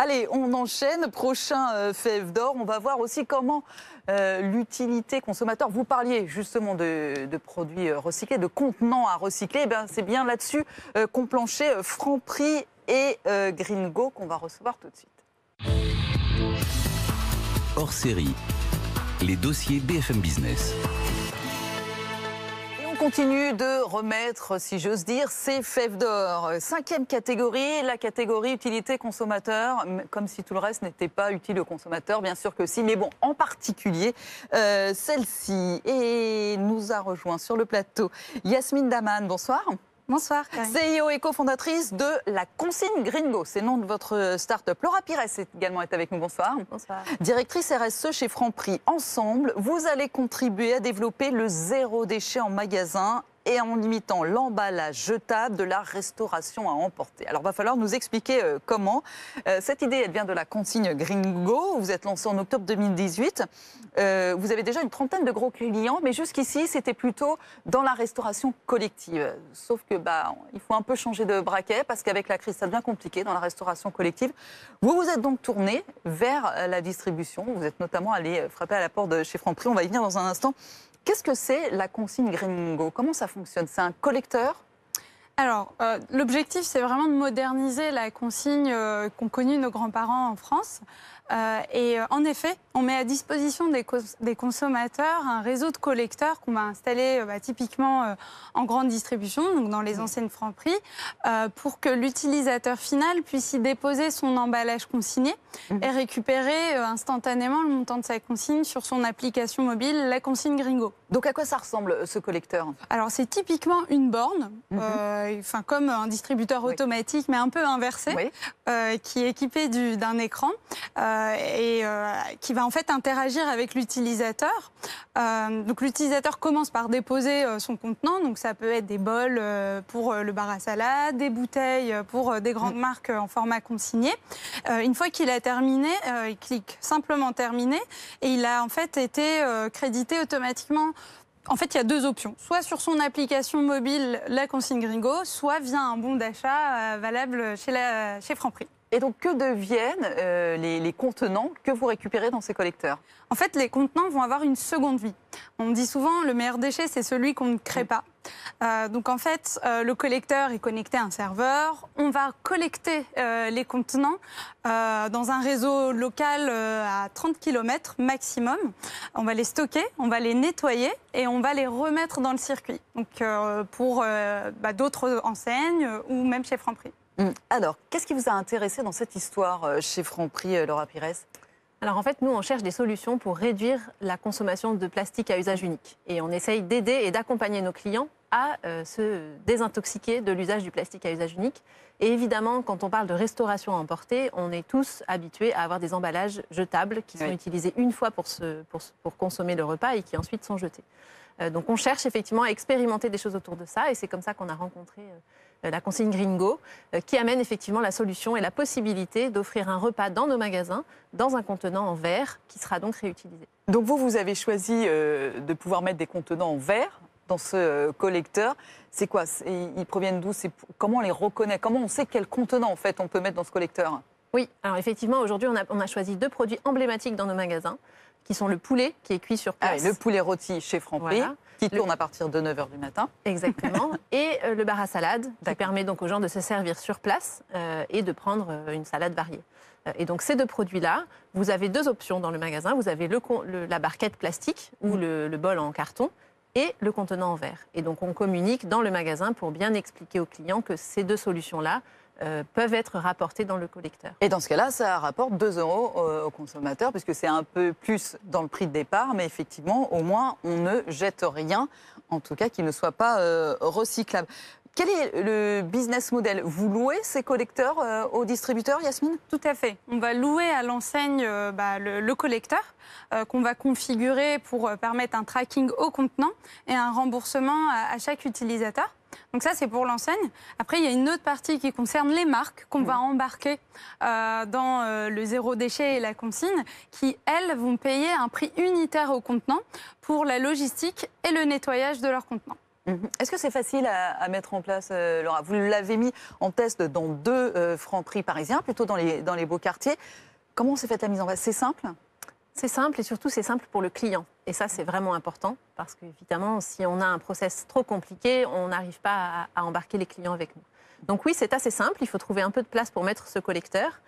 Allez, on enchaîne. Prochain fève d'or. On va voir aussi comment l'utilité consommateur. Vous parliez justement de produits recyclés, de contenants à recycler. Eh c'est bien là-dessus qu'ont planché Franprix et Gringo qu'on va recevoir tout de suite. Hors série, les dossiers BFM Business. On continue de remettre, si j'ose dire, ces fèves d'or. 5e catégorie, la catégorie utilité consommateur, comme si tout le reste n'était pas utile au consommateur, bien sûr que si, mais bon, en particulier celle-ci. Et nous a rejoint sur le plateau Yasmine Daman, bonsoir. Bonsoir. Karine. CEO et cofondatrice de la consigne Gringo, c'est le nom de votre start-up. Laura Pires également est avec nous, bonsoir. Bonsoir. Directrice RSE chez Franprix. Ensemble, vous allez contribuer à développer le zéro déchet en magasin et en limitant l'emballage jetable de la restauration à emporter. Alors, il va falloir nous expliquer comment. Cette idée, elle vient de la consigne Gringo. Vous êtes lancé en octobre 2018. Vous avez déjà une trentaine de gros clients, mais jusqu'ici, c'était plutôt dans la restauration collective. Sauf que, il faut un peu changer de braquet parce qu'avec la crise, ça devient compliqué dans la restauration collective. Vous vous êtes donc tourné vers la distribution. Vous êtes notamment allé frapper à la porte de chez Franprix. On va y venir dans un instant. Qu'est-ce que c'est la consigne Gringo? Comment ça fonctionne? C'est un collecteur? Alors, l'objectif, c'est vraiment de moderniser la consigne qu'ont connue nos grands-parents en France. Et en effet, on met à disposition des consommateurs un réseau de collecteurs qu'on va installer typiquement en grande distribution, donc dans les enseignes Franprix, pour que l'utilisateur final puisse y déposer son emballage consigné et récupérer instantanément le montant de sa consigne sur son application mobile, la consigne Gringo. Donc à quoi ça ressemble ce collecteur? Alors c'est typiquement une borne, comme un distributeur automatique mais un peu inversé, qui est équipé d'un écran et qui va en fait interagir avec l'utilisateur. Donc l'utilisateur commence par déposer son contenant, donc ça peut être des bols pour le bar à salade, des bouteilles pour des grandes marques en format consigné. Une fois qu'il a terminé, il clique simplement terminer et il a en fait été crédité automatiquement. En fait, il y a deux options. Soit sur son application mobile, la consigne Gringo, soit via un bon d'achat valable chez Franprix. Et donc, que deviennent les contenants que vous récupérez dans ces collecteurs? En fait, les contenants vont avoir une seconde vie. On dit souvent, le meilleur déchet, c'est celui qu'on ne crée pas. Donc, en fait, le collecteur est connecté à un serveur. On va collecter les contenants dans un réseau local à 30 km maximum. On va les stocker, on va les nettoyer et on va les remettre dans le circuit. Donc, pour d'autres enseignes ou même chez Franprix. Alors, qu'est-ce qui vous a intéressé dans cette histoire chez Franprix, Laura Pires? Alors en fait, nous, on cherche des solutions pour réduire la consommation de plastique à usage unique. Et on essaye d'aider et d'accompagner nos clients à se désintoxiquer de l'usage du plastique à usage unique. Et évidemment, quand on parle de restauration à emporter, on est tous habitués à avoir des emballages jetables qui sont utilisés une fois pour consommer le repas et qui ensuite sont jetés. Donc on cherche effectivement à expérimenter des choses autour de ça et c'est comme ça qu'on a rencontré la consigne Gringo qui amène effectivement la solution et la possibilité d'offrir un repas dans nos magasins dans un contenant en verre qui sera donc réutilisé. Donc vous avez choisi de pouvoir mettre des contenants en verre dans ce collecteur. C'est quoi? Ils proviennent d'où? Comment on les reconnaît? Comment on sait quel contenant en fait on peut mettre dans ce collecteur? Oui, alors effectivement aujourd'hui on a choisi deux produits emblématiques dans nos magasins qui sont le poulet qui est cuit sur place. Le poulet rôti chez Franprix, qui tourne à partir de 9h du matin. Exactement. Et le bar à salade, qui permet donc aux gens de se servir sur place et de prendre une salade variée. Et donc ces deux produits-là, vous avez deux options dans le magasin. Vous avez la barquette plastique ou le bol en carton et le contenant en verre. Et donc on communique dans le magasin pour bien expliquer aux clients que ces deux solutions-là peuvent être rapportés dans le collecteur. Et dans ce cas-là, ça rapporte 2 € au consommateur, puisque c'est un peu plus dans le prix de départ, mais effectivement, au moins, on ne jette rien, en tout cas, qui ne soit pas recyclable. Quel est le business model? Vous louez ces collecteurs aux distributeurs, Yasmine? Tout à fait. On va louer à l'enseigne le collecteur qu'on va configurer pour permettre un tracking au contenant et un remboursement à chaque utilisateur. Donc ça, c'est pour l'enseigne. Après, il y a une autre partie qui concerne les marques qu'on va embarquer dans le zéro déchet et la consigne, qui, elles, vont payer un prix unitaire au contenant pour la logistique et le nettoyage de leur contenant. Est-ce que c'est facile à mettre en place, Laura? Vous l'avez mis en test dans 2 Franprix parisiens, plutôt dans les beaux quartiers. Comment s'est faite la mise en place? C'est simple? C'est simple et surtout c'est simple pour le client. Et ça c'est vraiment important parce qu'évidemment si on a un process trop compliqué, on n'arrive pas à embarquer les clients avec nous. Donc oui, c'est assez simple, il faut trouver un peu de place pour mettre ce collecteur,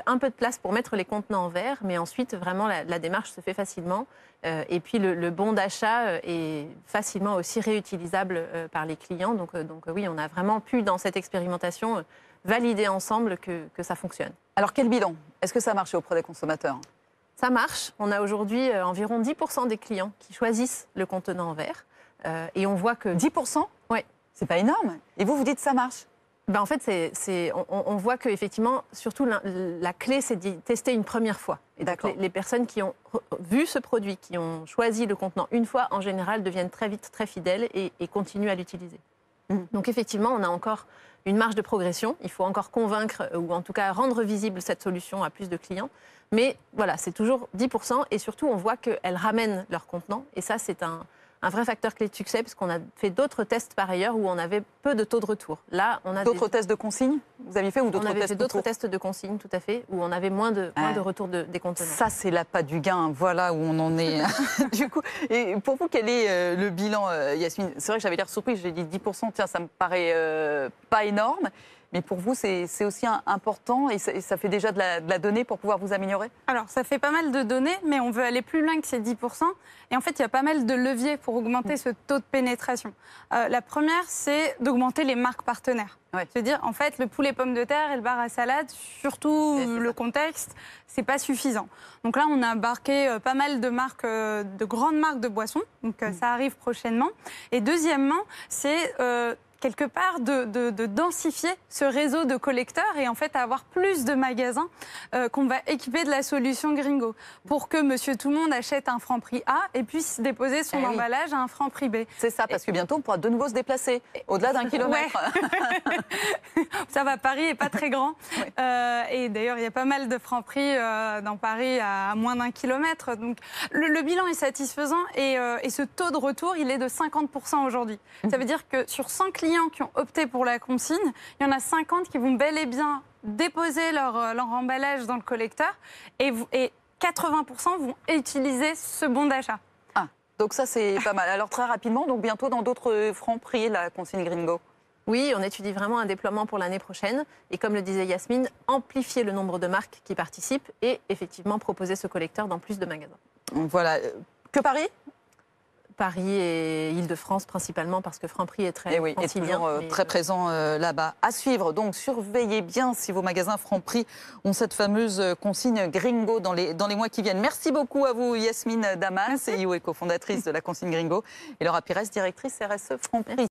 un peu de place pour mettre les contenants en verre, mais ensuite vraiment la démarche se fait facilement. Et puis le bon d'achat est facilement aussi réutilisable par les clients. Donc oui, on a vraiment pu dans cette expérimentation valider ensemble que ça fonctionne. Alors quel bilan? Est-ce que ça a marché auprès des consommateurs? Ça marche. On a aujourd'hui environ 10% des clients qui choisissent le contenant en verre. Et on voit que... 10%? Oui. C'est pas énorme. Et vous dites ça marche? Ben en fait, on voit qu'effectivement, surtout la clé, c'est d'y tester une première fois. Et donc, les personnes qui ont vu ce produit, qui ont choisi le contenant une fois, en général, deviennent très vite très fidèles et continuent à l'utiliser. Donc effectivement, on a encore une marge de progression. Il faut encore convaincre, ou en tout cas rendre visible cette solution à plus de clients. Mais voilà, c'est toujours 10%. Et surtout, on voit qu'elles ramènent leur contenant. Et ça, c'est un vrai facteur clé de succès, puisqu'on a fait d'autres tests par ailleurs où on avait peu de taux de retour. Là, on a d'autres tests de consigne, vous aviez fait, ou d'autres tests? On avait fait d'autres tests de consigne, tout à fait, où on avait moins de retour des contenants. Ça, c'est l'appât du gain, voilà où on en est. Du coup, et pour vous, quel est le bilan, Yasmine? C'est vrai que j'avais l'air surprise, j'ai dit 10%, tiens, ça me paraît pas énorme. Mais pour vous, c'est aussi important et ça fait déjà de la donnée pour pouvoir vous améliorer? Alors, ça fait pas mal de données, mais on veut aller plus loin que ces 10%. Et en fait, il y a pas mal de leviers pour augmenter ce taux de pénétration. La première, c'est d'augmenter les marques partenaires. Ouais. C'est-à-dire, en fait, le poulet pomme de terre et le bar à salade, surtout le contexte, c'est pas suffisant. Donc là, on a embarqué pas mal de marques, de grandes marques de boissons. Donc ça arrive prochainement. Et deuxièmement, c'est... quelque part de densifier ce réseau de collecteurs et en fait avoir plus de magasins qu'on va équiper de la solution Gringo pour que Monsieur Tout-le-Monde achète un Franprix A et puisse déposer son emballage à un Franprix B. C'est ça, parce que bientôt on pourra de nouveau se déplacer au-delà d'1 kilomètre. Ouais. Ça va, Paris n'est pas très grand. Et d'ailleurs, il y a pas mal de Franprix dans Paris à moins d'1 kilomètre. Donc le bilan est satisfaisant et ce taux de retour, il est de 50% aujourd'hui. Ça veut dire que sur 100 clients qui ont opté pour la consigne, il y en a 50 qui vont bel et bien déposer leur emballage dans le collecteur et 80% vont utiliser ce bon d'achat. Ah, donc ça c'est pas mal. Alors très rapidement, donc bientôt dans d'autres Franprix, la consigne Gringo? Oui, on étudie vraiment un déploiement pour l'année prochaine. Et comme le disait Yasmine, amplifier le nombre de marques qui participent et effectivement proposer ce collecteur dans plus de magasins. Voilà. Que Paris? Paris et Île-de-France principalement parce que Franprix est très toujours très présent là-bas. À suivre, donc surveillez bien si vos magasins Franprix ont cette fameuse consigne Gringo dans les mois qui viennent. Merci beaucoup à vous Yasmine Damas, CEO et cofondatrice de la consigne Gringo, et Laura Pires, directrice RSE Franprix.